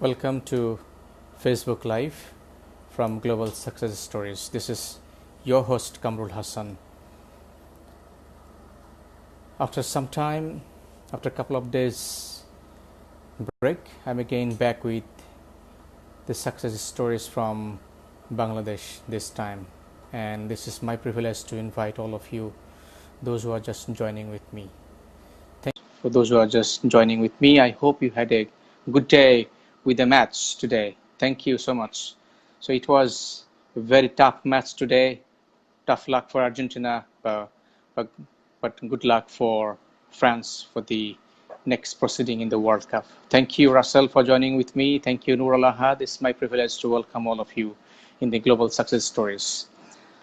Welcome to Facebook Live from Global Success Stories. This is your host Kamrul Hassan. After some time, after a couple of days break, I'm again back with the success stories from Bangladesh this time. And this is my privilege to invite all of you, those who are just joining with me. For those who are just joining with me, I hope you had a good day with the match today. Thank you so much. So it was a very tough match today. Tough luck for Argentina, but good luck for France for the next proceeding in the World Cup. Thank you, Russell, for joining with me. Thank you, Nur Ahad. It's my privilege to welcome all of you in the Global Success Stories.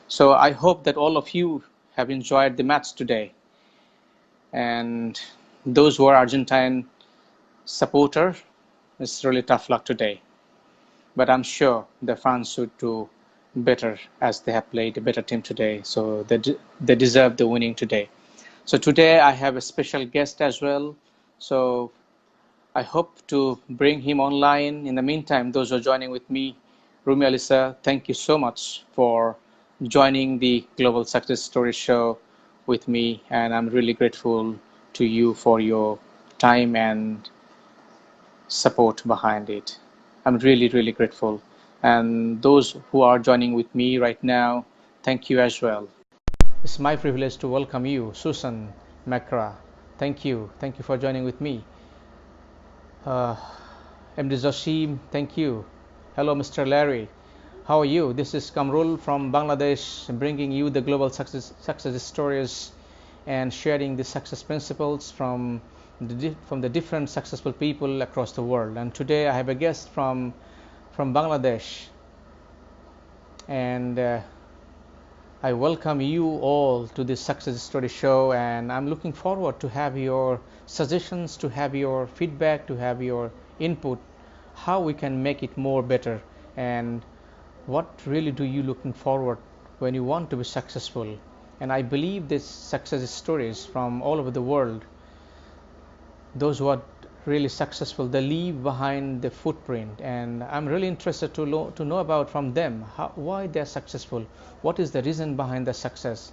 So I hope that all of you have enjoyed the match today. And those who are Argentine supporter, it's really tough luck today. But I'm sure the France should do better as they have played a better team today. So they deserve the winning today. So today I have a special guest as well. So I hope to bring him online. In the meantime, those who are joining with me, Rumi Alisa, thank you so much for joining the Global Success Story show with me. And I'm really grateful to you for your time and support behind it. I'm really, really grateful. And those who are joining with me right now, thank you as well. It's my privilege to welcome you, Susan Makra. Thank you. Thank you for joining with me. MD Zoshim, thank you. Hello, Mr. Larry. How are you? This is Kamrul from Bangladesh, bringing you the global success stories and sharing the success principles from the different successful people across the world. And today I have a guest from Bangladesh, and I welcome you all to this success story show, and I'm looking forward to have your suggestions, to have your feedback, to have your input, how we can make it more better, and what really do you looking forward when you want to be successful. And I believe these success stories from all over the world, those who are really successful, they leave behind the footprint, and I'm really interested to know about from them why they're successful, what is the reason behind the success.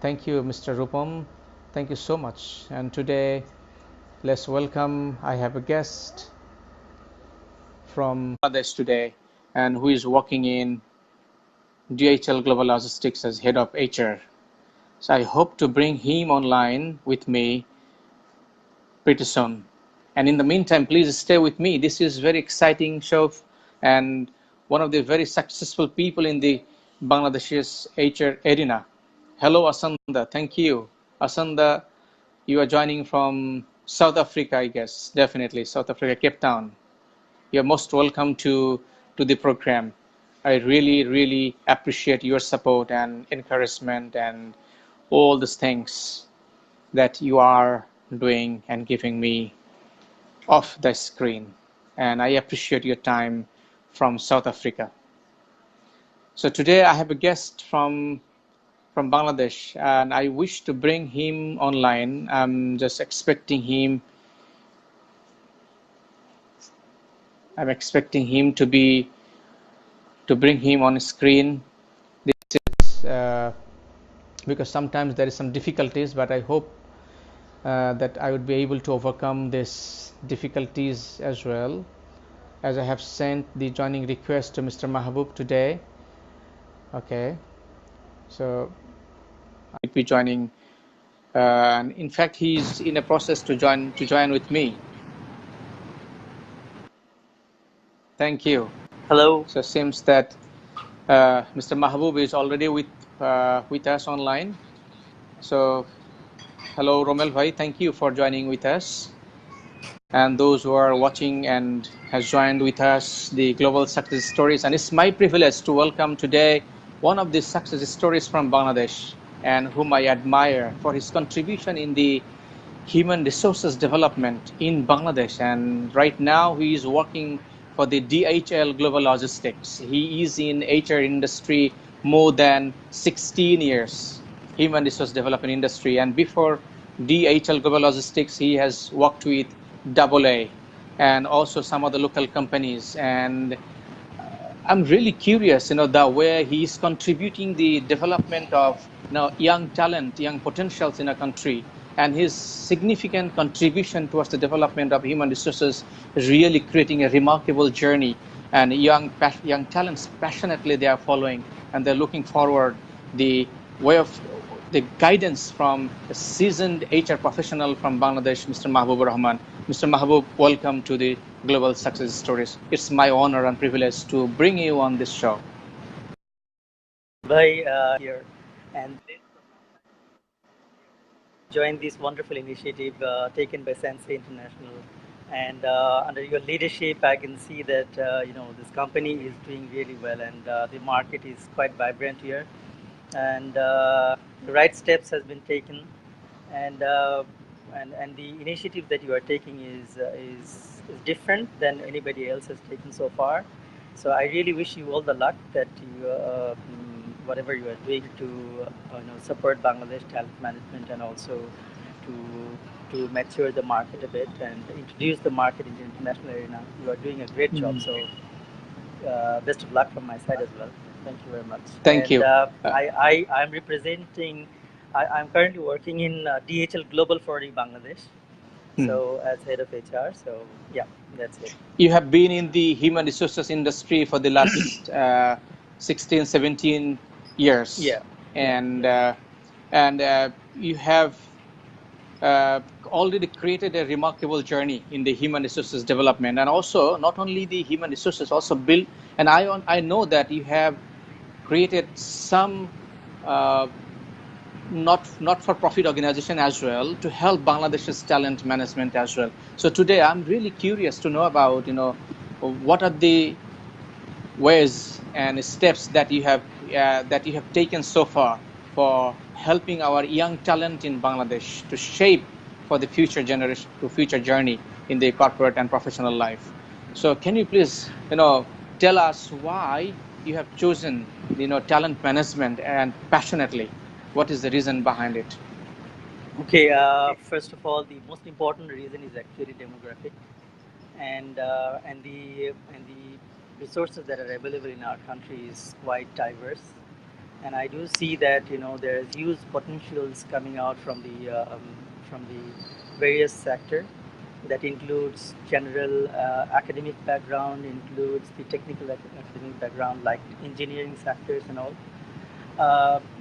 Thank you, Mr. Rupam. Thank you so much. And today, let's welcome, I have a guest from Bangladesh today, and who is working in DHL Global Logistics as head of HR. So I hope to bring him online with me pretty soon. And in the meantime, please stay with me. This is very exciting show, and one of the very successful people in the Bangladesh's HR arena. Hello, Asanda. Thank you. Asanda, you are joining from South Africa, I guess. Definitely, South Africa, Cape Town. You're most welcome to the program. I really, really appreciate your support and encouragement and all these things that you are doing and giving me off the screen. And I appreciate your time from South Africa. So today I have a guest from Bangladesh, and I wish to bring him online. I'm just expecting him. I'm expecting him to bring him on screen. This is because sometimes there is some difficulties, but I hope that I would be able to overcome these difficulties as well, as I have sent the joining request to Mr. Mahbub today. Okay, so I will be joining, and in fact he's in a process to join with me. Thank you. Hello. So it seems that Mr. Mahbub is already with us online. So hello, Romel Bhai, thank you for joining with us. And those who are watching and has joined with us the Global Success Stories. And it's my privilege to welcome today one of the success stories from Bangladesh, and whom I admire for his contribution in the human resources development in Bangladesh. And right now he is working for the DHL Global Logistics. He is in HR industry more than 16 years, human resource development industry. And before DHL Global Logistics, he has worked with AA. and also some other local companies. And I'm really curious, the way he is contributing the development of young talent, young potentials in a country, and his significant contribution towards the development of human resources is really creating a remarkable journey. And young talents passionately they are following, and they're looking forward the way of the guidance from a seasoned HR professional from Bangladesh, Mr. Mahbubur Rahman. Mr. Mahbub, welcome to the Global Success Stories. It's my honor and privilege to bring you on this show. By here and join this wonderful initiative taken by Sensei International. And under your leadership, I can see that this company is doing really well, and the market is quite vibrant here. And the right steps has been taken, and the initiative that you are taking is different than anybody else has taken so far. So I really wish you all the luck that you whatever you are doing to support Bangladesh talent management, and also to mature the market a bit and introduce the market in the international arena. You are doing a great job. So best of luck from my side as well. Thank you very much. Thank you. I'm representing. I'm currently working in DHL Global Forwarding Bangladesh. So as head of HR. So yeah, that's it. You have been in the human resources industry for the last 16, 17 years. Yeah. And you have already created a remarkable journey in the human resources development, and also not only the human resources, also build. And I know that you have created some not-for-profit organization as well to help Bangladesh's talent management as well. So today I'm really curious to know about what are the ways and steps that you have taken so far for helping our young talent in Bangladesh to shape for the future generation, to future journey in the corporate and professional life. So can you please tell us why you have chosen talent management, and passionately what is the reason behind it? Okay, first of all, the most important reason is actually demographic, and the resources that are available in our country is quite diverse, and I do see that there is huge potentials coming out from the various sector. That includes general academic background, includes the technical academic background like engineering sectors and all.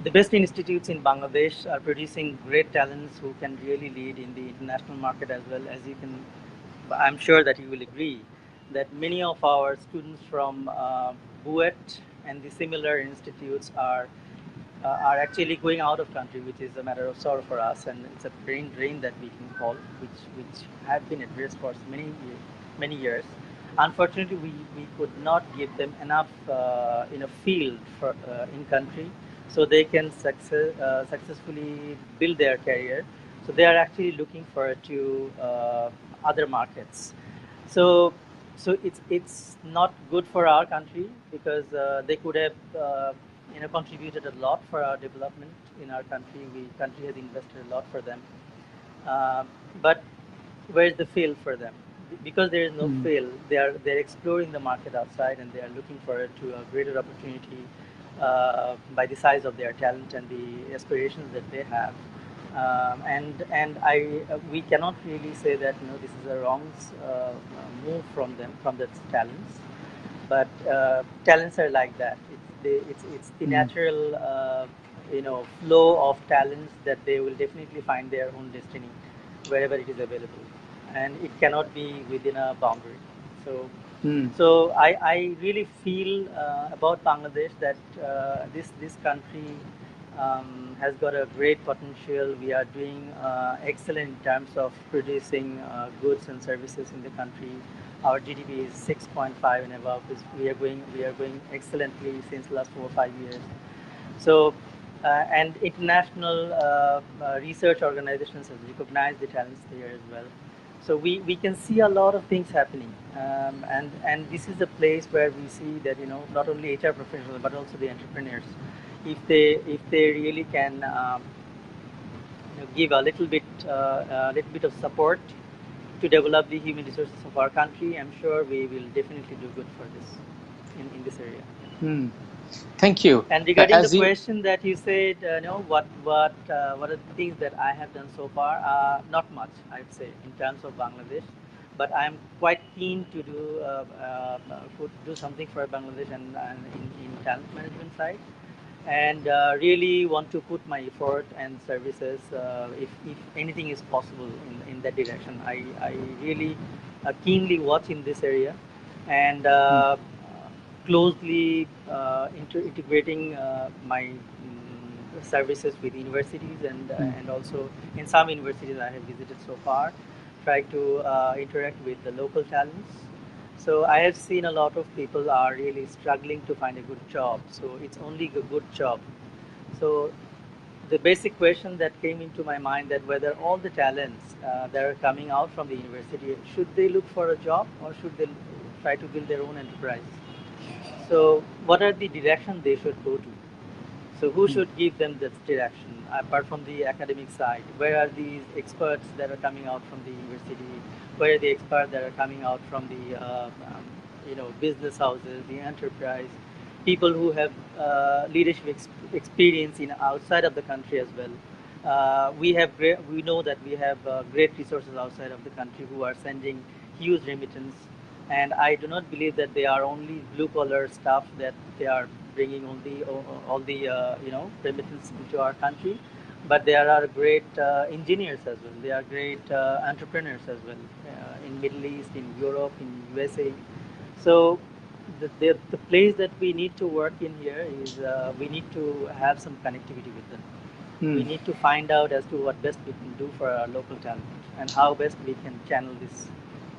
The best institutes in Bangladesh are producing great talents who can really lead in the international market as well. As you can, I'm sure that you will agree that many of our students from BUET and the similar institutes are actually going out of country, which is a matter of sorrow for us, and it's a brain drain that we can call, which have been addressed for many years. Unfortunately, we could not give them enough in a field for in country, so they can successfully build their career. So they are actually looking for to other markets. So it's not good for our country, because they could have contributed a lot for our development in our country. Country has invested a lot for them, but where is the field for them? Because there is no field, they're exploring the market outside, and they are looking for to a greater opportunity by the size of their talent and the aspirations that they have. We cannot really say that this is a wrong move from them, from the talents, but talents are like that. It's the natural flow of talents that they will definitely find their own destiny wherever it is available, and it cannot be within a boundary. So I really feel about Bangladesh that this country has got a great potential. We are doing excellent in terms of producing goods and services in the country. Our GDP is 6.5 and above. We are going excellently since last 4 or 5 years. So and international research organizations have recognized the talents there as well. So we can see a lot of things happening, and this is a place where we see that not only HR professionals but also the entrepreneurs, if they really can give a little bit of support to develop the human resources of our country, I'm sure we will definitely do good for this in this area. Thank you. And regarding the question that you said, what are the things that I have done so far? Not much, I'd say, in terms of Bangladesh. But I'm quite keen to do something for Bangladesh and in talent management side, and really want to put my effort and services, if anything is possible in that direction. I really keenly watch in this area, and closely integrating my services with universities, and also in some universities I have visited so far, try to interact with the local talents. So I have seen a lot of people are really struggling to find a good job. So it's only a good job. So the basic question that came into my mind, that whether all the talents that are coming out from the university, should they look for a job or should they try to build their own enterprise? So what are the directions they should go to? So who should give them this direction apart from the academic side? Where are these experts that are coming out from the university? Where are the experts that are coming out from the business houses, the enterprise, people who have leadership experience in outside of the country as well? We know that we have great resources outside of the country who are sending huge remittance, and I do not believe that they are only blue collar stuff, that they are bringing all the remittance into our country, but there are great engineers as well. They are great entrepreneurs as well, in Middle East, in Europe, in USA. So the place that we need to work in here is we need to have some connectivity with them. We need to find out as to what best we can do for our local talent, and how best we can channel this,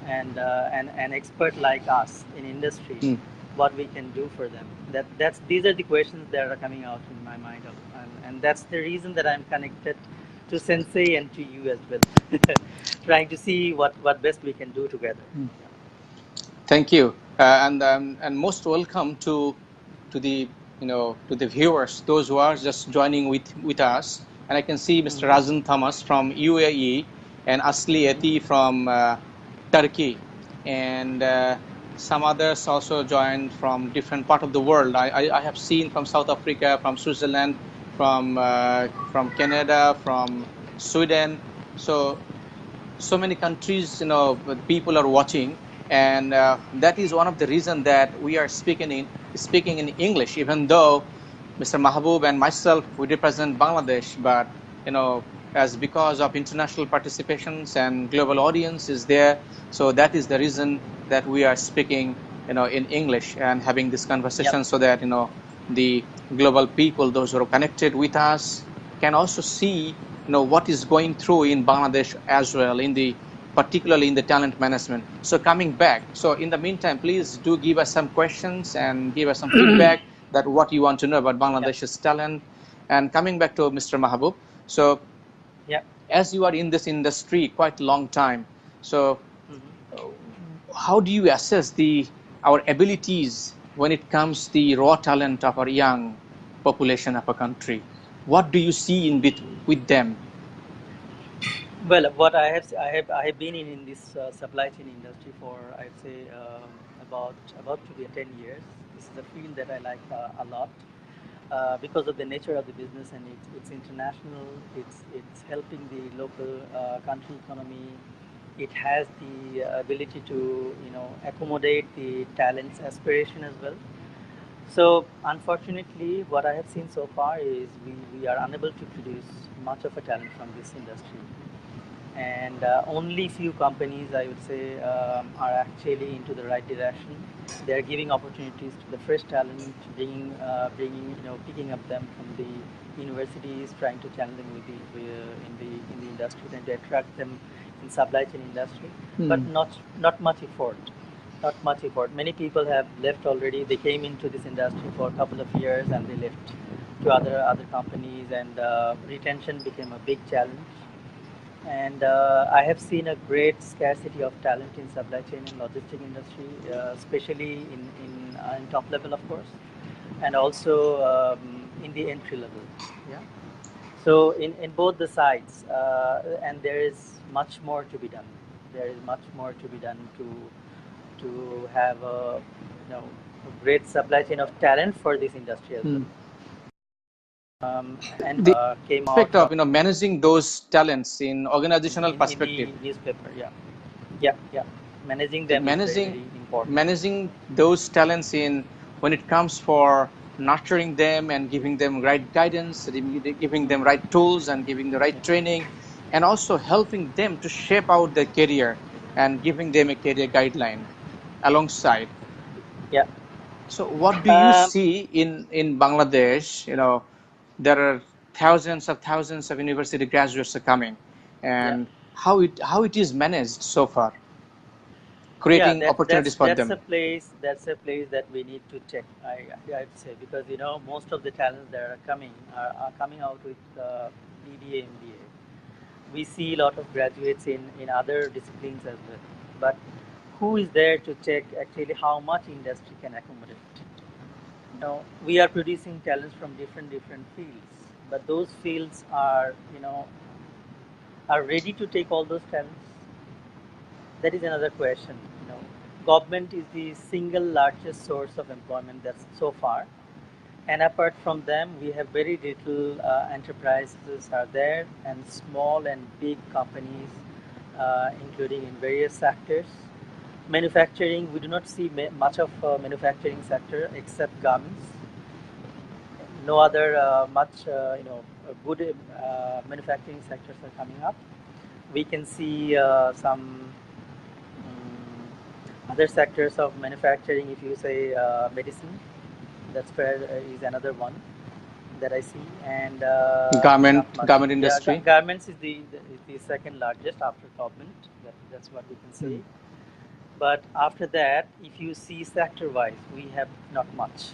and an expert like us in industry, what we can do for them. These are the questions that are coming out in my mind, and that's the reason that I'm connected to Sensei and to you as well, trying to see what best we can do together. Thank you, and most welcome to the to the viewers, those who are just joining with us. And I can see Mr. Rajan Thomas from UAE and Asli Eti from Turkey, and some others also joined from different part of the world. I have seen from South Africa, from Switzerland, from Canada, from Sweden. So many countries, people are watching, and that is one of the reasons that we are speaking in English, even though Mr. Mahbub and myself, we represent Bangladesh, but as because of international participations and global audience is there, so that is the reason that we are speaking in English and having this conversation, so that the global people, those who are connected with us, can also see what is going through in Bangladesh as well, particularly in the talent management. So coming back, so in the meantime, please do give us some questions and give us some feedback that what you want to know about Bangladesh's talent. And coming back to Mr. Mahbub, so as you are in this industry quite a long time, so how do you assess our abilities when it comes to the raw talent of our young population of a country? What do you see with them? Well, what I have been in this supply chain industry for, I'd say, about to be 10 years. This is a field that I like a lot, because of the nature of the business, and it's international. It's helping the local country economy. It has the ability to accommodate the talent's aspiration as well. So unfortunately, what I have seen so far is we are unable to produce much of a talent from this industry, and only few companies, I would say, are actually into the right direction. They are giving opportunities to the fresh talent, picking up them from the universities, trying to channel them in the industry, and to attract them in supply chain industry, but not much effort. Not much effort. Many people have left already. They came into this industry for a couple of years and they left to other companies, and retention became a big challenge. And I have seen a great scarcity of talent in supply chain and logistic industry, especially in top level, of course, and also in the entry level. Yeah. So in both the sides, and there is much more to be done. there is much more to be done to have a a great supply chain of talent for this industry as well. And The came out aspect of managing those talents in organizational in perspective. the newspaper. Yeah. Managing them is very, very important. Managing those talents in when it comes for nurturing them and giving them right guidance, giving them right tools and giving the right training, and also helping them to shape out their career and giving them a career guideline alongside. Yeah. So what do you see in Bangladesh? There are thousands of university graduates are coming, and how it is managed so far, creating opportunities for them. That's a place that we need to check. I'd say, because most of the talents that are coming out with BBA, MBA. We see a lot of graduates in other disciplines as well, but who is there to check actually how much industry can accommodate? We are producing talents from different fields, but those fields are ready to take all those talents. That is another question. Government is the single largest source of employment that's so far, and apart from them, we have very little enterprises are there, and small and big companies, including in various sectors. Manufacturing, we do not see much of manufacturing sector except garments. No other much good manufacturing sectors are coming up. We can see some other sectors of manufacturing. If you say medicine, that's where is another one that I see, and garment industry. Garments is the second largest after government. That's what we can say. But after that, if you see sector-wise, we have not much.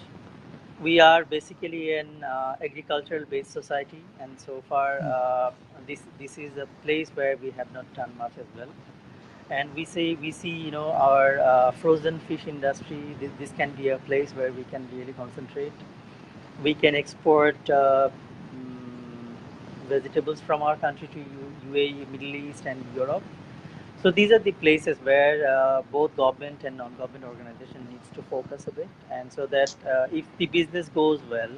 We are basically an agricultural-based society, and so far this is a place where we have not done much as well. And we see our frozen fish industry. This can be a place where we can really concentrate. We can export vegetables from our country to UAE, Middle East, and Europe. So these are the places where both government and non-government organization needs to focus a bit, and so that if the business goes well,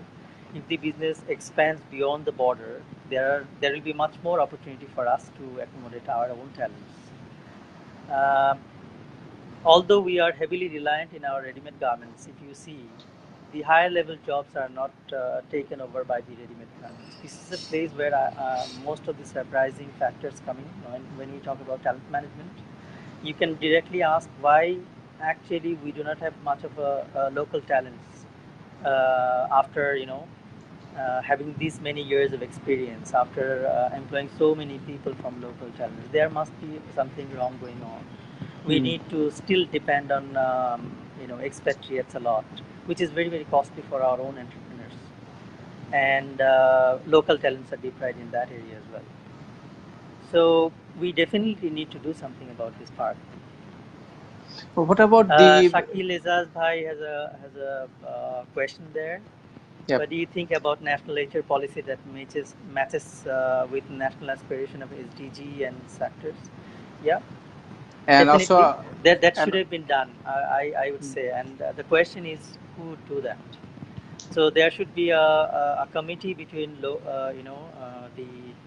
if the business expands beyond the border, there will be much more opportunity for us to accommodate our own talents. Although we are heavily reliant in our ready-made garments, if you see, the higher level jobs are not taken over by the ready-made garments. This is a place where most of the surprising factors coming when we talk about talent management. You can directly ask why actually we do not have much of a local talents after having these many years of experience, after employing so many people from local talents. There must be something wrong going on. We need to still depend on expatriates a lot, which is very, very costly for our own entrepreneurs, and local talents are deprived in that area as well. So we definitely need to do something about this part. Well, what about the Shakil Ezaz Bhai has a question there. Yep. What do you think about national HR policy that matches with national aspiration of SDG and sectors? Yeah. And definitely, also that should have been done, I would say. And the question is, who would do that? So there should be a committee between the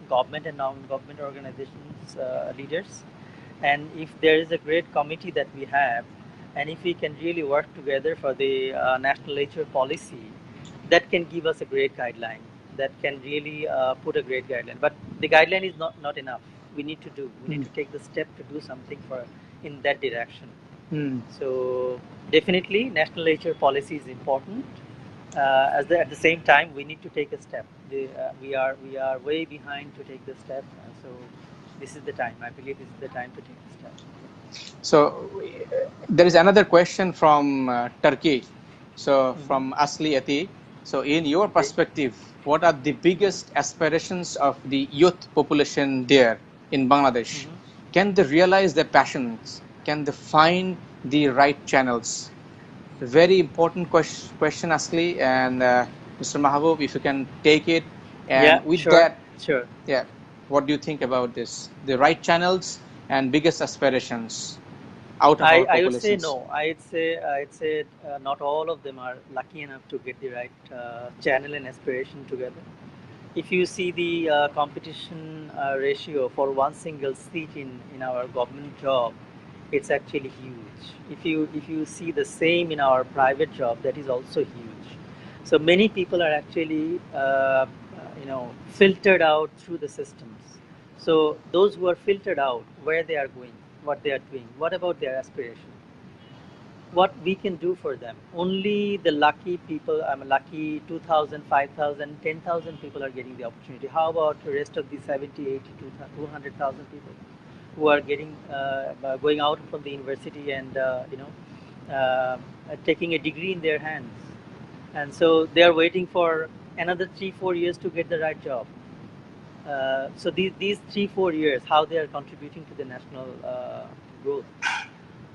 government and non-government organizations leaders. And if there is a great committee that we have, and if we can really work together for the national HR policy, that can give us a great guideline. That can really put a great guideline. But the guideline is not enough. We need to take the step to do something in that direction. So definitely national HR policy is important. At the same time, we need to take a step. We are way behind to take the step. So this is the time. I believe this is the time to take the step. So there is another question from Turkey. So from Asli Ati. So in your perspective, what are the biggest aspirations of the youth population there in Bangladesh? Can they realize their passions? Can they find the right channels? Very important question, Asli, and Mr. Mahbub, if you can take it. And Yeah, with sure, that, sure. yeah, what do you think about this? The right channels and biggest aspirations out of our I would say populations? no. I'd say not all of them are lucky enough to get the right channel and aspiration together. If you see the competition ratio for one single seat in our government job, it's actually huge. If you see the same in our private job, that is also huge. So many people are actually filtered out through the systems. So those who are filtered out, where they are going, what they are doing, what about their aspiration, what we can do for them. Only the lucky people, I'm lucky 2,000, 5,000, 10,000 people are getting the opportunity. How about the rest of the 70, 80, 200,000 people who are going out from the university and taking a degree in their hands? And so they are waiting for another 3-4 years to get the right job. So these 3-4 years, how they are contributing to the national growth.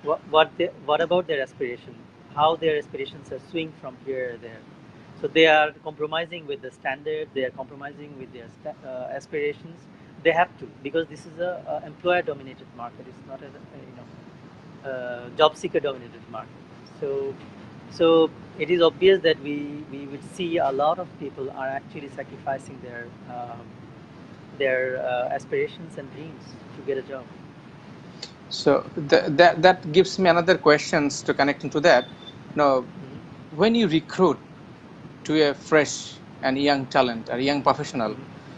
What about their aspiration? How their aspirations are swing from here or there? So they are compromising with the standard. They are compromising with their aspirations. They have to, because this is a employer-dominated market. It's not a job seeker-dominated market. So it is obvious that we would see a lot of people are actually sacrificing their aspirations and dreams to get a job. So that gives me another questions to connect into that. Now, when you recruit to a fresh and young talent, a young professional,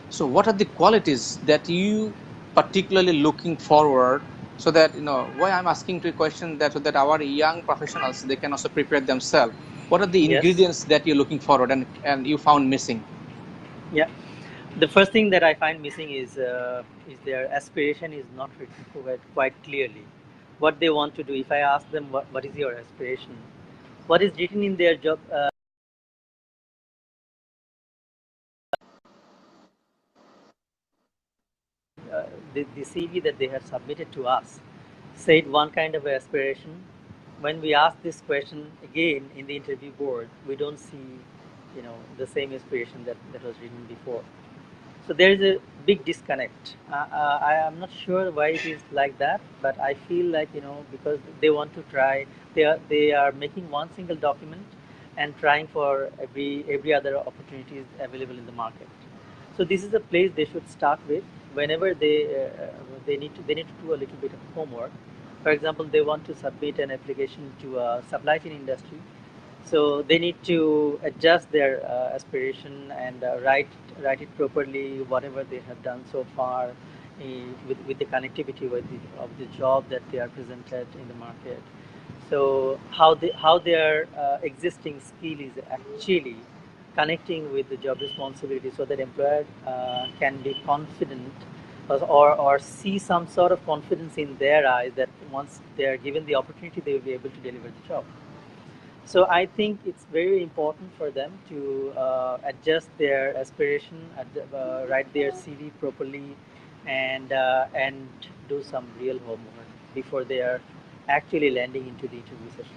so what are the qualities that you particularly looking forward? So that why I'm asking to a question that so that our young professionals, they can also prepare themselves. What are the Yes. ingredients that you're looking forward and you found missing? Yeah. The first thing that I find missing is their aspiration is not written quite clearly. What they want to do. If I ask them what is your aspiration, what is written in their job, the CV that they have submitted to us said one kind of aspiration. When we ask this question again in the interview board, we don't see, the same aspiration that was written before. So there is a big disconnect. I am not sure why it is like that, but I feel like because they want to try, they are making one single document and trying for every other opportunities available in the market. So this is a place they should start with. Whenever they need to do a little bit of homework. For example, they want to submit an application to a supply chain industry, so they need to adjust their aspiration and write it properly, whatever they have done so far, with the connectivity of the job that they are presented in the market. So how their existing skill is actually connecting with the job responsibility, so that employer can be confident, or see some sort of confidence in their eyes that once they are given the opportunity, they will be able to deliver the job. So I think it's very important for them to adjust their aspiration, write their CV properly, and do some real homework before they are actually landing into the interview session.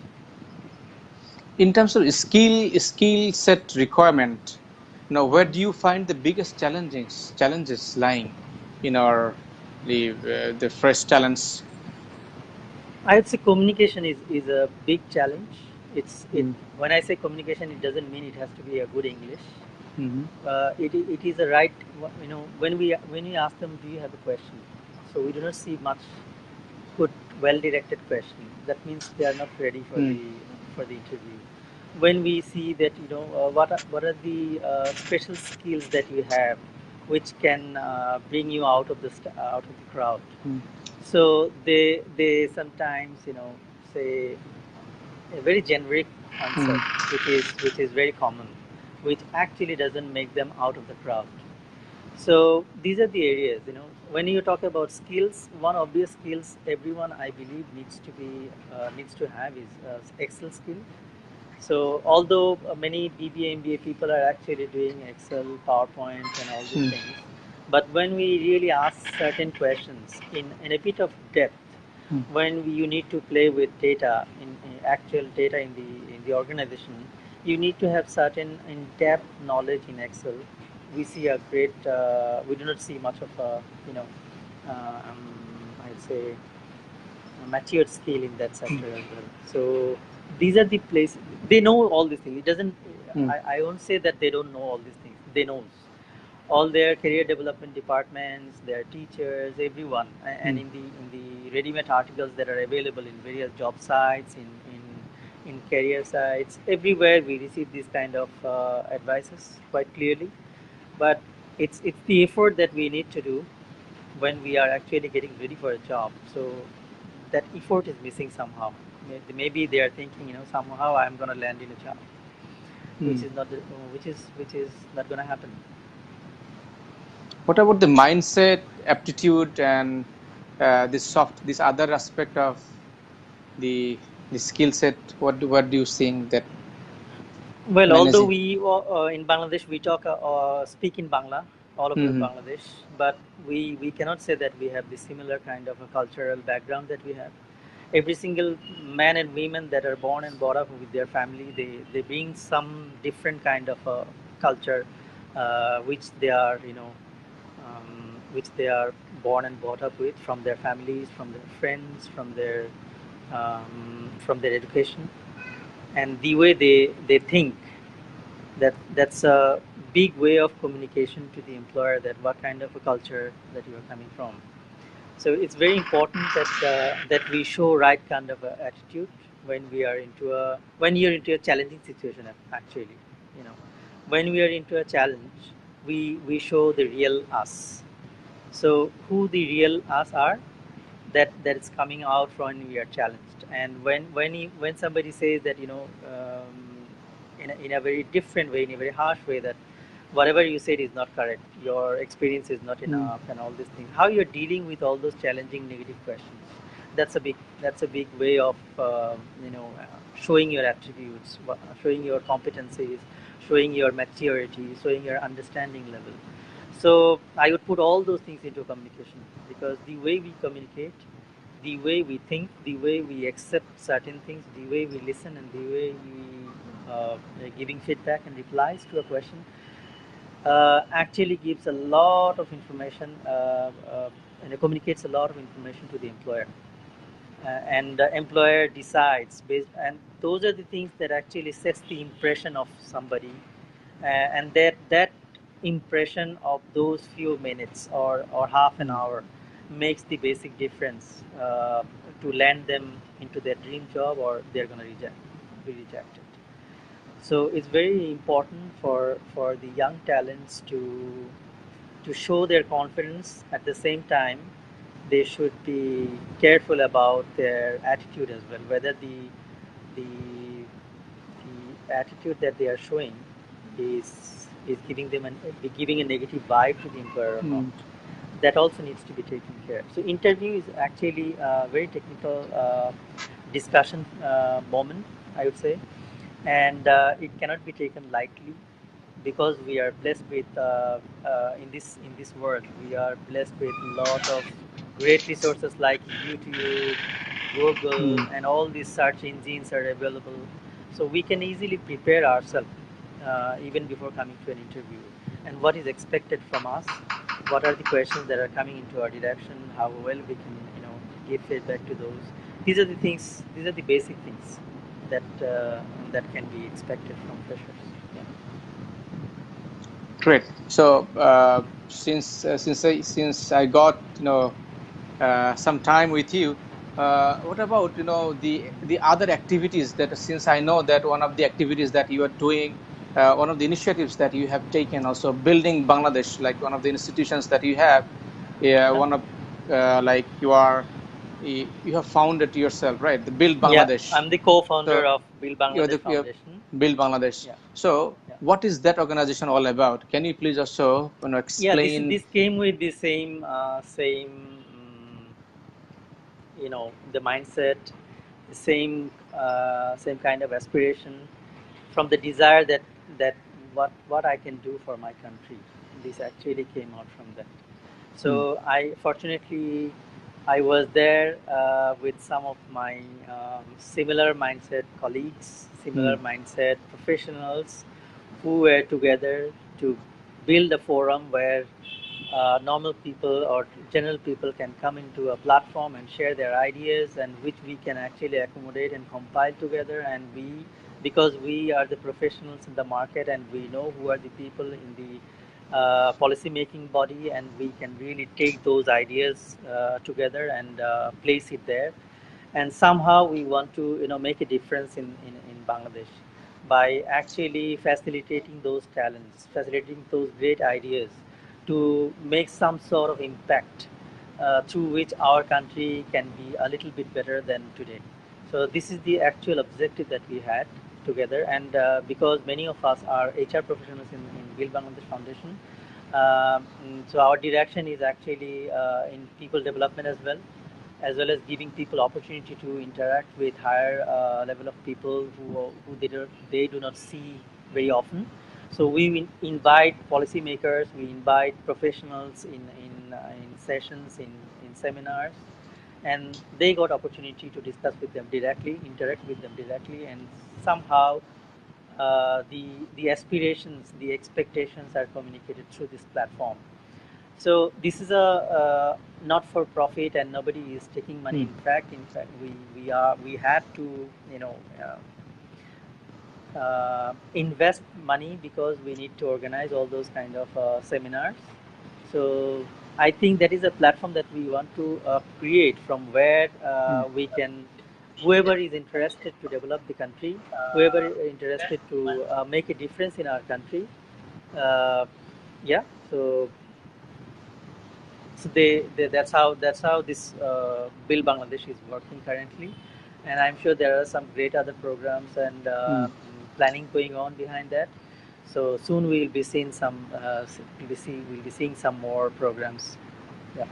In terms of skill set requirement, where do you find the biggest challenges lying in our the fresh talents? I would say communication is a big challenge. It Mm. When I say communication, it doesn't mean it has to be a good English. Mm-hmm. It is a right. When we ask them, do you have a question? So we do not see much good, well-directed question. That means they are not ready Mm. for the interview. When we see that what are the special skills that you have, which can bring you out of the crowd. Mm. So they sometimes say a very generic answer, Mm. which is very common, which actually doesn't make them out of the crowd. So these are the areas, when you talk about skills, one obvious skills everyone, I believe, needs to have is Excel skill. So although many BBA, MBA people are actually doing Excel, PowerPoint, and all these Mm. things, but when we really ask certain questions in a bit of depth, Mm. when you need to play with data, in actual data in the organization, you need to have certain in-depth knowledge in Excel. We do not see much of uh, um, I'd say, matured skill in that sector as well. So these are the places they know all these things. It doesn't. I won't say that they don't know all these things. They know all their career development departments, their teachers, everyone, and in the ready-made articles that are available in various job sites, in career sites, everywhere we receive these kind of advices quite clearly. But it's the effort that we need to do when we are actually getting ready for a job. So that effort is missing somehow. Maybe they are thinking, somehow I'm going to land in a job, which is not which is not going to happen. What about the mindset, aptitude, and this other aspect of the skill set? What do you think that Well, although managing? we in Bangladesh we speak in Bangla all over Bangladesh, but we cannot say that we have the similar kind of a cultural background that we have. Every single man and women that are born and brought up with their family, they bring some different kind of a culture, which they are which they are born and brought up with from their families, from their friends, from their education, and the way they think. That's a big way of communication to the employer, that what kind of a culture that you are coming from. So it's very important that we show right kind of a attitude when you're into a challenging situation. Actually, when we are into a challenge, we show the real us. So who the real us are, that is coming out when we are challenged. And when somebody says that, in a very different way, in a very harsh way, that whatever you said is not correct, your experience is not enough, and all these things, how you're dealing with all those challenging negative questions, that's a big way of showing your attributes, showing your competencies, showing your maturity, showing your understanding level. So I would put all those things into communication, because the way we communicate, the way we think, the way we accept certain things, the way we listen, and the way we giving feedback and replies to a question actually gives a lot of information, and it communicates a lot of information to the employer. And the employer decides based, and those are the things that actually sets the impression of somebody, and that impression of those few minutes or half an hour makes the basic difference to land them into their dream job, or they're going to be rejected. So it's very important for the young talents to show their confidence. At the same time, they should be careful about their attitude as well, whether the attitude that they are showing is giving a negative vibe to the employer or not. That also needs to be taken care of. So interview is actually a very technical discussion moment, I would say, and it cannot be taken lightly, because we are blessed with in this world, we are blessed with a lot of great resources like YouTube, Google, and all these search engines are available. So we can easily prepare ourselves even before coming to an interview, and what is expected from us, what are the questions that are coming into our direction, how well we can give feedback to those. These are the things. These are the basic things that can be expected from freshers. Yeah. Great. So since I got some time with you, what about the other activities that, since I know that one of the activities that you are doing, one of the initiatives that you have taken, also building Bangladesh, like one of the institutions that you have, one of like you have founded yourself, right? The Build Yeah, Bangladesh. I'm the co-founder So of Build Bangladesh Foundation. Build Bangladesh. Yeah. So Yeah. what is that organization all about? Can you please also Yeah, explain? this came with the the mindset, the same kind of aspiration, from the desire that what I can do for my country. This actually came out from that. So I was there with some of my similar mindset colleagues, similar mindset professionals, who were together to build a forum where normal people or general people can come into a platform and share their ideas, and which we can actually accommodate and compile together. And we, because we are the professionals in the market and we know who are the people in the policy making body, and we can really take those ideas together and place it there. And somehow we want to make a difference in Bangladesh by actually facilitating those talents, facilitating those great ideas to make some sort of impact through which our country can be a little bit better than today. So this is the actual objective that we had together. And because many of us are HR professionals in Build Bangladesh Foundation, so our direction is actually in people development as well as giving people opportunity to interact with higher level of people who they do not see very often. So we invite policymakers, we invite professionals in sessions, in seminars, and they got opportunity to discuss with them directly, interact with them directly, and somehow the aspirations, the expectations are communicated through this platform. So this is a not for profit, and nobody is taking money. In fact, we had to invest money because we need to organize all those kind of seminars. So I think that is a platform that we want to create, from where we can, whoever is interested to develop the country, whoever is interested to make a difference in our country, yeah. So that's how this Build Bangladesh is working currently, and I'm sure there are some great other programs and planning going on behind that. So soon we'll be seeing we'll be seeing some more programs. Yeah.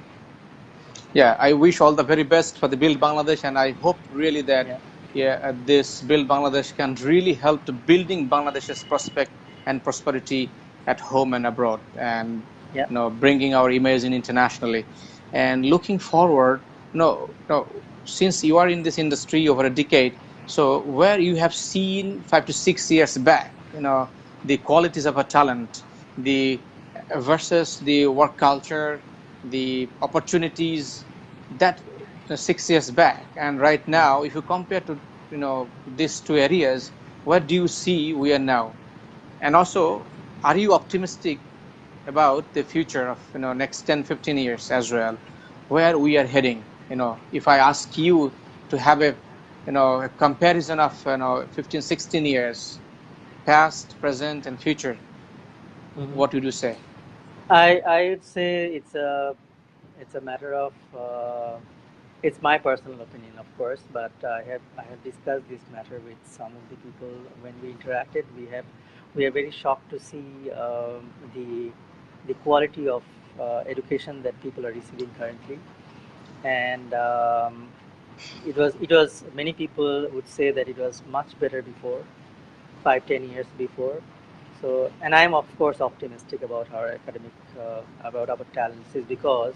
Yeah, I wish all the very best for the Build Bangladesh, and I hope really that this Build Bangladesh can really help to building Bangladesh's prospect and prosperity at home and abroad, and bringing our image in internationally. And looking forward, since you are in this industry over a decade, so where you have seen 5 to 6 years back, the qualities of a talent, the versus the work culture, the opportunities that 6 years back and right now, if you compare to these two areas, where do you see we are now? And also, are you optimistic about the future of next 10-15 years as well, where we are heading? If I ask you to have a a comparison of 15-16 years, past, present, and future, what would you say? I would say it's a matter of it's my personal opinion, of course, but I have discussed this matter with some of the people when we interacted. We are very shocked to see the quality of education that people are receiving currently, and it was many people would say that it was much better before, 5-10 years before. So, and I'm of course optimistic about our academic, about our talents, is because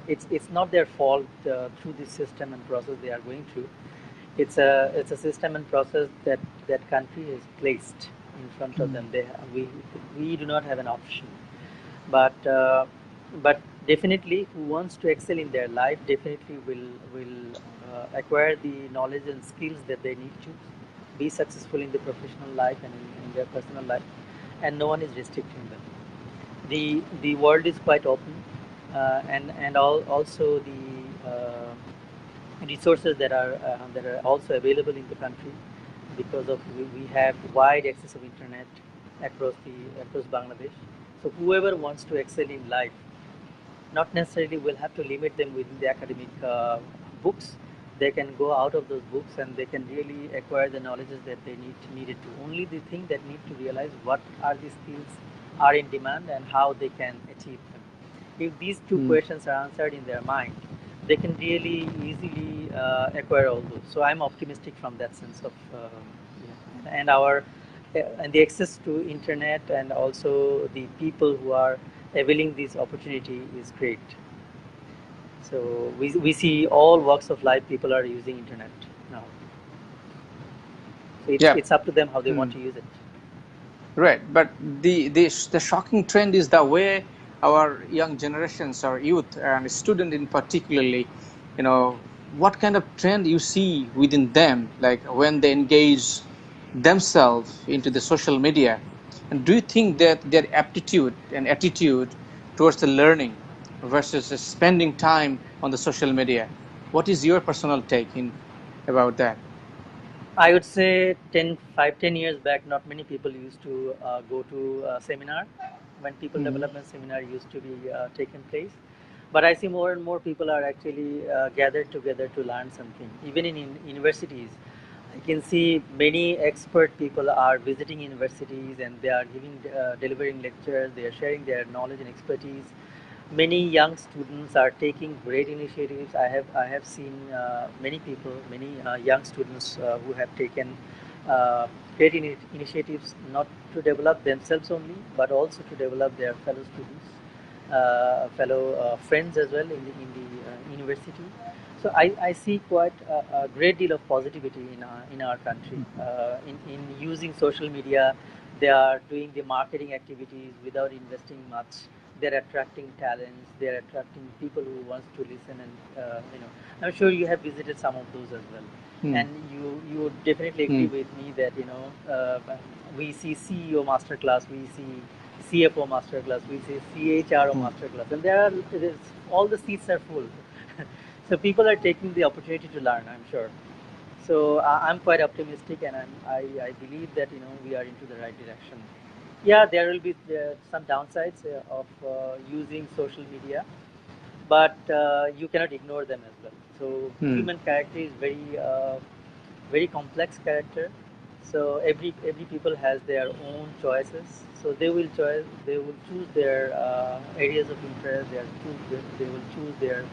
it's not their fault through this system and process they are going through. It's a system and process that country has placed in front of them. We do not have an option, but definitely who wants to excel in their life definitely will acquire the knowledge and skills that they need to be successful in the professional life and in their personal life, and no one is restricting them. The world is quite open, and also the resources that are also available in the country, because of we have wide access of internet across Bangladesh. So whoever wants to excel in life, not necessarily will have to limit them within the academic books. They can go out of those books and they can really acquire the knowledges that they needed to. Only the thing that need to realize what are the skills are in demand and how they can achieve them. If these two questions are answered in their mind, they can really easily acquire all those. So I'm optimistic from that sense of and the access to internet, and also the people who are availing this opportunity is great. So we see all walks of life people are using internet now. So it's up to them how they want to use it. Right, but the shocking trend is the way our young generations, our youth and student in particularly, what kind of trend you see within them, like when they engage themselves into the social media, and do you think that their aptitude and attitude towards the learning versus spending time on the social media, what is your personal take in about that? I would say 10 years back, not many people used to go to seminar when people Mhm. development seminar used to be taken place. But I see more and more people are actually gathered together to learn something. Even in universities, I can see many expert people are visiting universities and they are delivering lectures. They are sharing their knowledge and expertise. Many young students are taking great initiatives. I have seen many young students who have taken great initiatives, not to develop themselves only, but also to develop their fellow students, fellow friends as well in the university. So I see quite a great deal of positivity in our country. In using social media, they are doing the marketing activities without investing much. They're attracting talents. They're attracting people who wants to listen, and I'm sure you have visited some of those as well. Hmm. And you would definitely agree Hmm. with me that we see CEO masterclass, we see CFO masterclass, we see CHRO Hmm. masterclass, and all the seats are full. So people are taking the opportunity to learn, I'm sure. So I'm quite optimistic, and I believe that we are into the right direction. Yeah, there will be some downsides of using social media, but you cannot ignore them as well. So Hmm. human character is very complex character. So every people has their own choices. So they will choose their areas of interest. They will choose their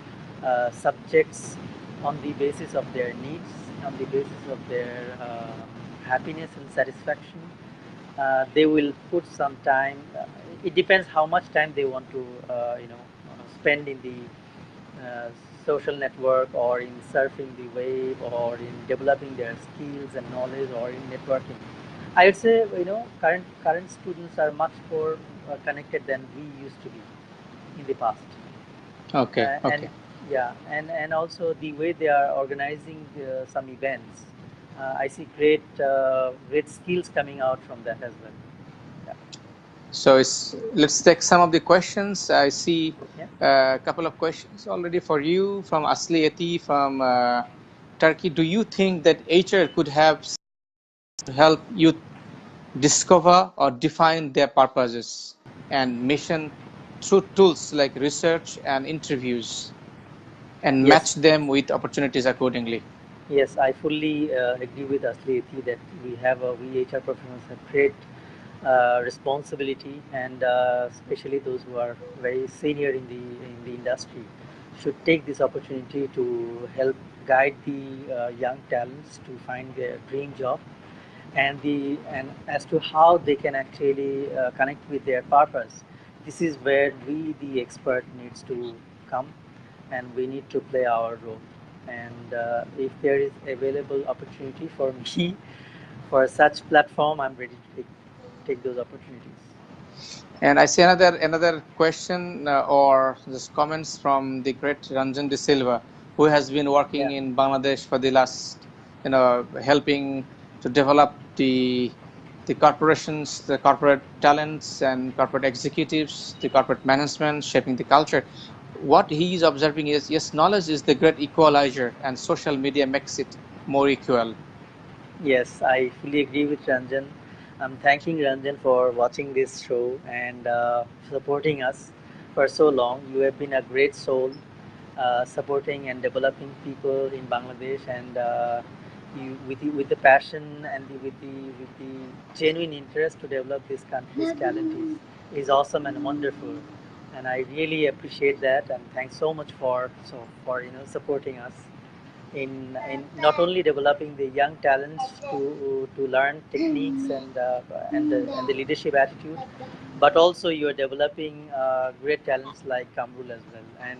subjects on the basis of their needs, on the basis of their happiness and satisfaction. They will put some time. It depends how much time they want to spend in the uh, social network, or in surfing the wave, or in developing their skills and knowledge, or in networking. I would say current students are much more connected than we used to be in the past. Okay. And Okay. yeah, and also the way they are organizing some events. I see great skills coming out from that as well. Yeah. So let's take some of the questions. I see Yeah. a couple of questions already for you from Asli Eti from Turkey. Do you think that HR could have help youth discover or define their purposes and mission through tools like research and interviews and Yes. match them with opportunities accordingly? Yes, I fully agree with Asli that we HR professionals have great responsibility, and especially those who are very senior in the industry should take this opportunity to help guide the young talents to find their dream job, and as to how they can actually connect with their purpose. This is where we, the expert, needs to come, and we need to play our role. And if there is available opportunity for me for such platform, I'm ready to take those opportunities. And I see another question or just comments from the great Ranjan De Silva, who has been working Yeah. in Bangladesh for the last, helping to develop the corporations, the corporate talents and corporate executives, the corporate management, shaping the culture. What he is observing is, yes, knowledge is the great equalizer, and social media makes it more equal. Yes, I fully agree with Ranjan. I'm thanking Ranjan for watching this show and supporting us for so long. You have been a great soul, supporting and developing people in Bangladesh, and with the passion and with the genuine interest to develop this country's talent is awesome and wonderful. And I really appreciate that. And thanks so much for supporting us in not only developing the young talents to learn techniques and the leadership attitude, but also you are developing great talents like Kamrul as well. And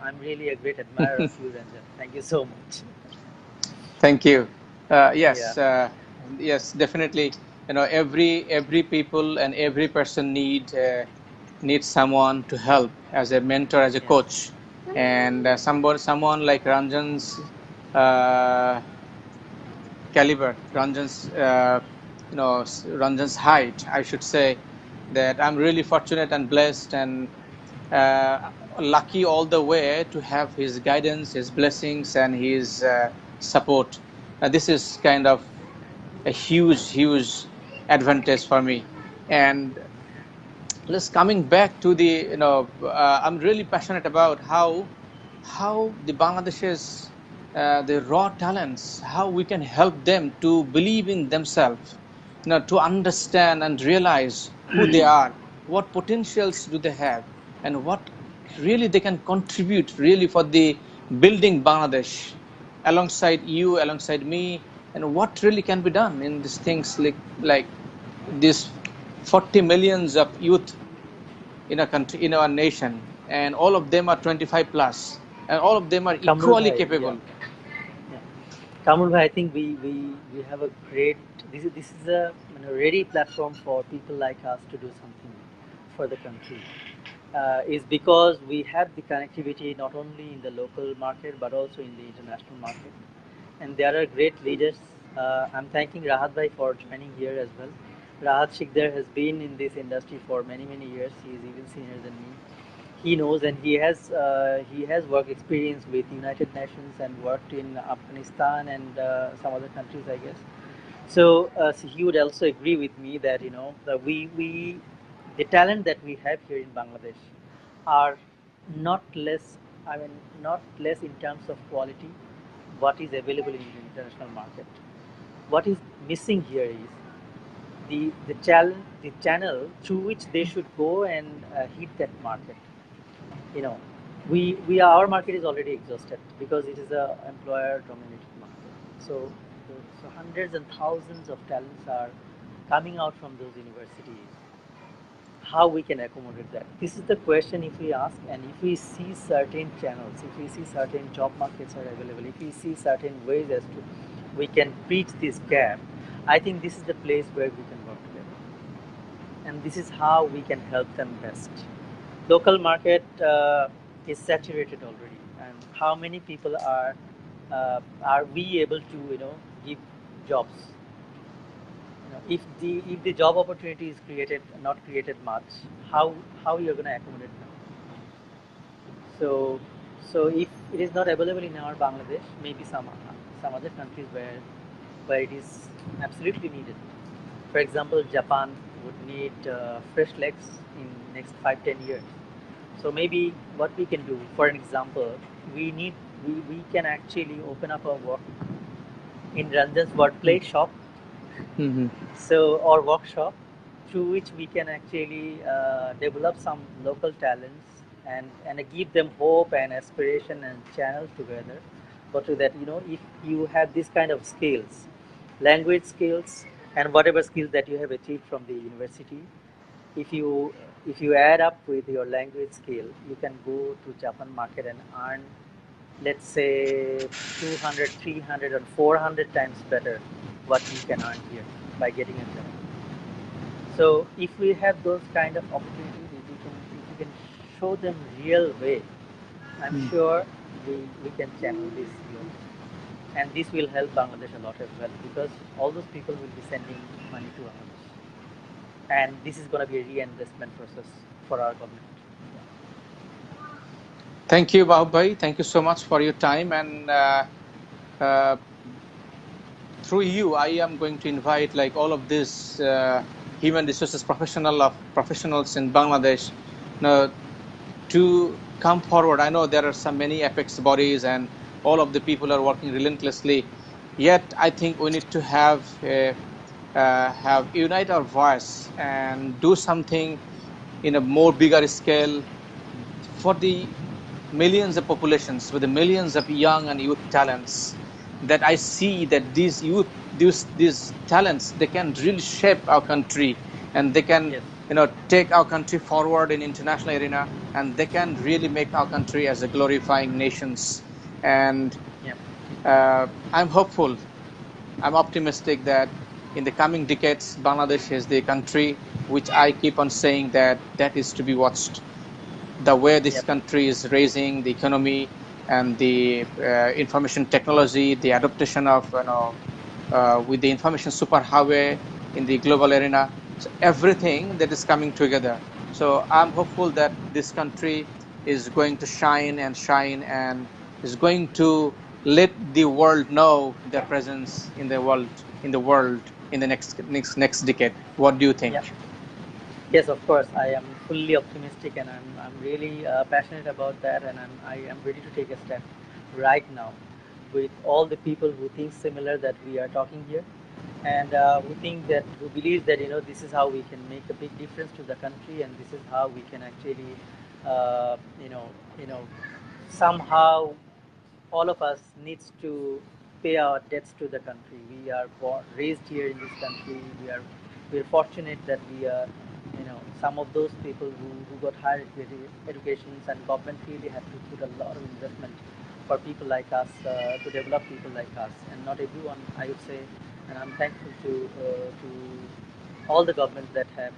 I'm really a great admirer of you, Ranjan. Thank you so much. Thank you. Yeah. Yes, definitely. Every people and every person need need someone to help as a mentor, as a coach, and someone like Ranjan's caliber, Ranjan's height, I should say, that I'm really fortunate and blessed and lucky all the way to have his guidance, his blessings, and his support. This is kind of a huge advantage for me. And let's coming back to the I'm really passionate about how the Bangladesh's the raw talents, how we can help them to believe in themselves, to understand and realize who they are, what potentials do they have, and what really they can contribute really for the building Bangladesh alongside you, alongside me, and what really can be done in these things like these 40 millions of youth in a country, in our nation, and all of them are 25 plus, and all of them are equally capable. Kamul bhai, I think we have a great, this is a ready platform for people like us to do something for the country. Is because we have the connectivity not only in the local market but also in the international market, and there are great leaders. I'm thanking Rahat bhai for joining here as well. Rahat Shikdar has been in this industry for many years. He is even senior than me. He knows, and he has work experience with United Nations and worked in Afghanistan and some other countries, I guess. So he would also agree with me that that we the talent that we have here in Bangladesh are not less. I mean, not less in terms of quality. What is available in the international market? What is missing here is the channel through which they should go and hit that market. You know, our market is already exhausted because it is a employer dominated market. So hundreds and thousands of talents are coming out from those universities. How we can accommodate that? This is the question. If we ask, and if we see certain channels, if we see certain job markets are available, if we see certain ways as to we can bridge this gap, I think this is the place where we can work together, and this is how we can help them best. Local market is saturated already, and how many people are we able to give jobs? If the job opportunity is not created much, how you're going to accommodate them? So if it is not available in our Bangladesh, maybe some other countries where it is absolutely needed. For example, Japan would need fresh legs in next 5-10 years. So maybe what we can do, for an example, we can actually open up a work in Ranjan's workplace shop, or workshop, through which we can actually develop some local talents and give them hope and aspiration and channel together. But to that, if you have this kind of skills, language skills, and whatever skills that you have achieved from the university, if you add up with your language skill, you can go to Japan market and earn, let's say, 200, 300, or 400 times better what you can earn here by getting a job. So if we have those kind of opportunities, if we can show them real way, I'm sure we can channel this globally. And this will help Bangladesh a lot as well, because all those people will be sending money to Bangladesh. And this is going to be a reinvestment process for our government. Thank you, Mahbubur. Thank you so much for your time. And through you, I am going to invite all of these human resources professionals in Bangladesh to come forward. I know there are many apex bodies and all of the people are working relentlessly. Yet I think we need to have unite our voice and do something in a more bigger scale for the millions of populations, with the millions of young and youth talents, that I see that these youth, these talents, they can really shape our country, and they can take our country forward in international arena, and they can really make our country as a glorifying nations. And I'm hopeful, I'm optimistic that in the coming decades, Bangladesh is the country which I keep on saying that is to be watched. The way this Yep. country is raising the economy and the information technology, the adaptation of with the information superhighway in the global arena, so everything that is coming together. So I'm hopeful that this country is going to shine and shine and is going to let the world know their presence in the world in the next decade. What do you think? Yep. Yes, of course. I am fully optimistic, and I'm really passionate about that, and I am ready to take a step right now with all the people who think similar that we are talking here, and who believe that this is how we can make a big difference to the country, and this is how we can actually uh, you know you know somehow all of us needs to pay our debts to the country. We are raised here in this country. We are fortunate that we are, some of those people who got higher educations, and government really had to put a lot of investment for people like us to develop people like us, and not everyone, I would say, and I'm thankful to all the governments that have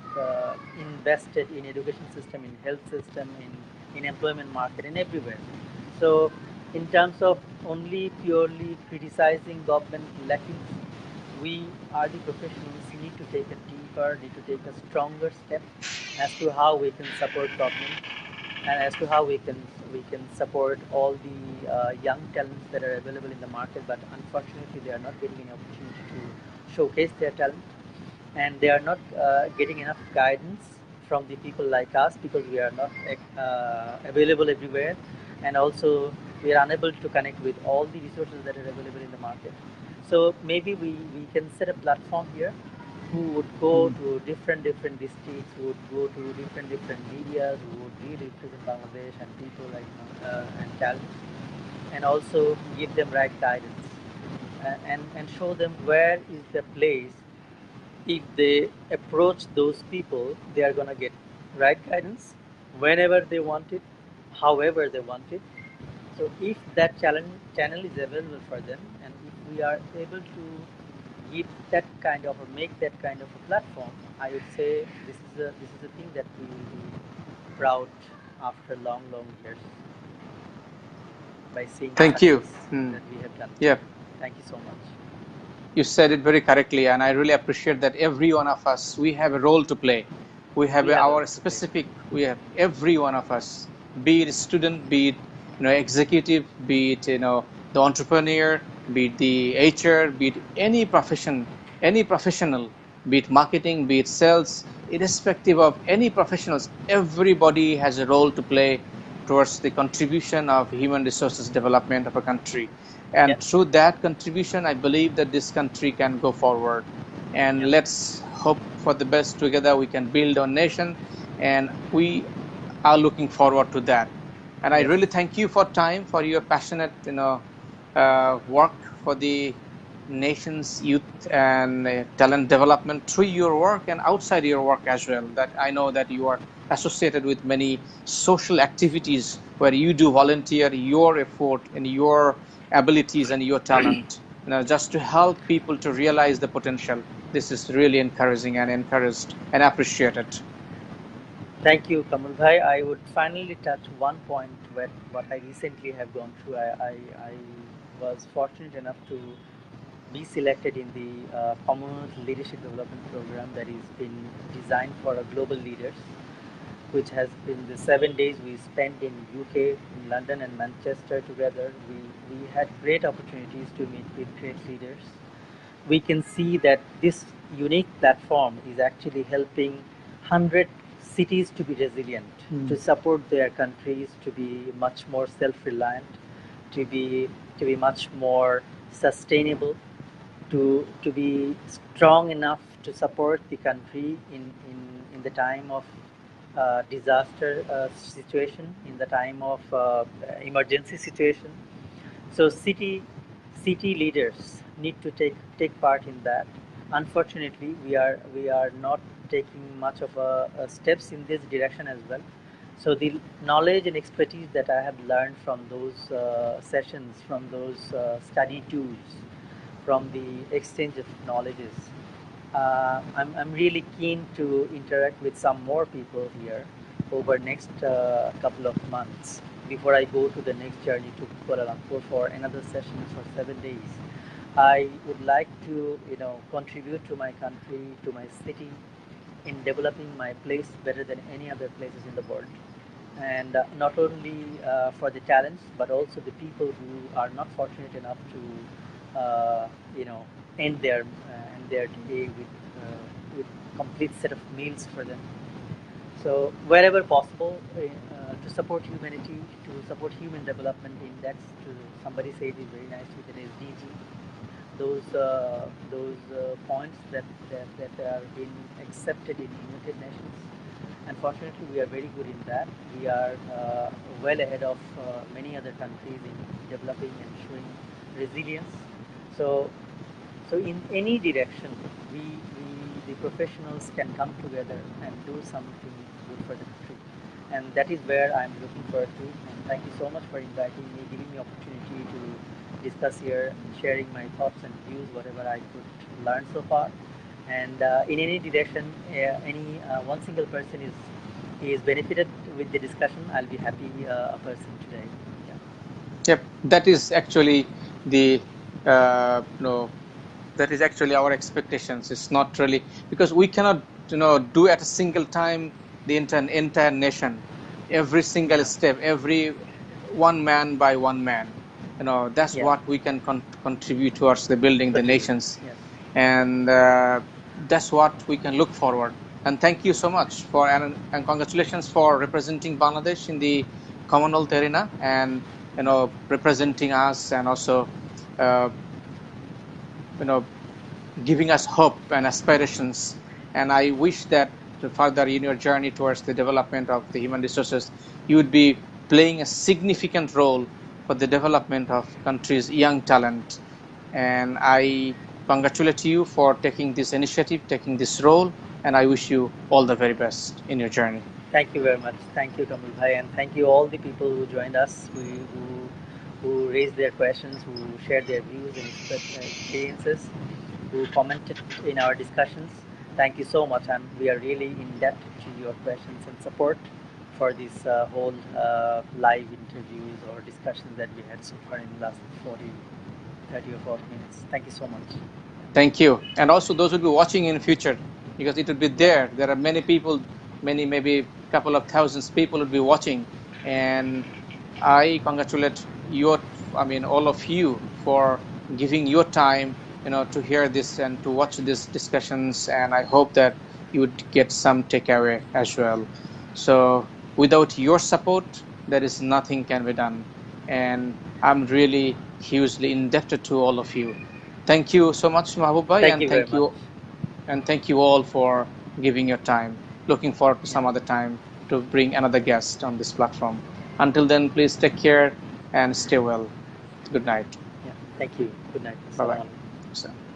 invested in education system, in health system, in employment market, and everywhere. So, in terms of only purely criticizing government lacking, we are the professionals need to take a deeper, need to take a stronger step as to how we can support government, and as to how we can support all the young talents that are available in the market, but unfortunately they are not getting any opportunity to showcase their talent, and they are not getting enough guidance from the people like us, because we are not available everywhere, and also we are unable to connect with all the resources that are available in the market. So maybe we can set a platform here who would go to different districts, who would go to different medias, who would really represent Bangladesh and people like and talent, and also give them right guidance, and show them where is the place. If they approach those people, they are gonna get right guidance whenever they want it, however they want it. So if that channel is available for them, and if we are able to give that kind of, or make that kind of a platform, I would say this is a thing that we will be proud after long years by seeing the Thank you. success that we have done. Yeah, Thank you so much. you said it very correctly, and I really appreciate that every one of us, we have a role to play. We have We have a our role to play. specific. We have every one of us, be it student, be it executive, be it the entrepreneur, be it the HR, be it any profession, any professional, be it marketing, be it sales, irrespective of any professionals, everybody has a role to play towards the contribution of human resources development of a country. Yep. And through that contribution, I believe that this country can go forward. And Yep. let's hope for the best. Together we can build our nation, and we are looking forward to that. And I Yes. really thank you for time, for your passionate work for the nation's youth and talent development through your work and outside your work as well. That I know that you are associated with many social activities where you do volunteer your effort and your abilities and your talent, just to help people to realize the potential. This is really encouraging and encouraged and appreciated. Thank you, Kamal Bhai. I would finally touch one point where what I recently have gone through. I was fortunate enough to be selected in the Commonwealth Leadership Development Program that is been designed for global leaders, which has been the 7 days we spent in UK, in London and Manchester together. We had great opportunities to meet with great leaders. We can see that this unique platform is actually helping 100 cities to be resilient, to support their countries, to be much more self-reliant, to be much more sustainable, to be strong enough to support the country in the time of disaster situation, in the time of emergency situation. So city leaders need to take part in that. Unfortunately, we are not taking much of steps in this direction as well. So the knowledge and expertise that I have learned from those sessions, from those study tools, from the exchange of knowledges, I'm really keen to interact with some more people here over next couple of months before I go to the next journey to Kuala Lumpur for another session for 7 days. I would like to, contribute to my country, to my city, in developing my place better than any other places in the world. And not only for the talents, but also the people who are not fortunate enough to, end their day with complete set of meals for them. So wherever possible, to support humanity, to support human development index, to somebody said it very nicely with an SDG, those points that are being accepted in United Nations. Unfortunately, we are very good in that. We are well ahead of many other countries in developing and showing resilience. So, so in any direction, the professionals can come together and do something good for the country. And that is where I'm looking forward to. And thank you so much for inviting me, giving me opportunity to discuss here, sharing my thoughts and views, whatever I could learn so far. And in any direction, any one single person is benefited with the discussion, I'll be happy a person today. Yeah. Yep, that is actually the no, that is actually our expectations. It's not really because we cannot do at a single time the entire nation, every single step, every one man by one man. That's Yeah. what we can contribute towards the building the nations, Yes. and that's what we can look forward. And thank you so much for and congratulations for representing Bangladesh in the Commonwealth arena, and representing us, and also uh, giving us hope and aspirations. And I wish that further in your journey towards the development of the human resources, you would be playing a significant role for the development of country's young talent. And I congratulate you for taking this initiative, taking this role, and I wish you all the very best in your journey. Thank you very much. Thank you, Kamal Bhai, and thank you all the people who joined us, who raised their questions, who shared their views and experiences, who commented in our discussions. Thank you so much, and we are really in debt to your questions and support for this whole live interviews or discussions that we had so far in the last 30 or 40 minutes. Thank you so much. Thank you. And also those who will be watching in the future, because it will be there. There are many people, maybe a couple of thousands people will be watching. And I congratulate all of you for giving your time, to hear this and to watch these discussions. And I hope that you would get some takeaway as well. So without your support, there is nothing can be done. And I'm really hugely indebted to all of you. Thank you so much, Mahbub Bhai, Thank you very much. and thank you all for giving your time. Looking forward to some other time to bring another guest on this platform. Until then, please take care and stay well. Good night. Yeah. Thank you. Good night. Bye bye. Assalamu alaikum.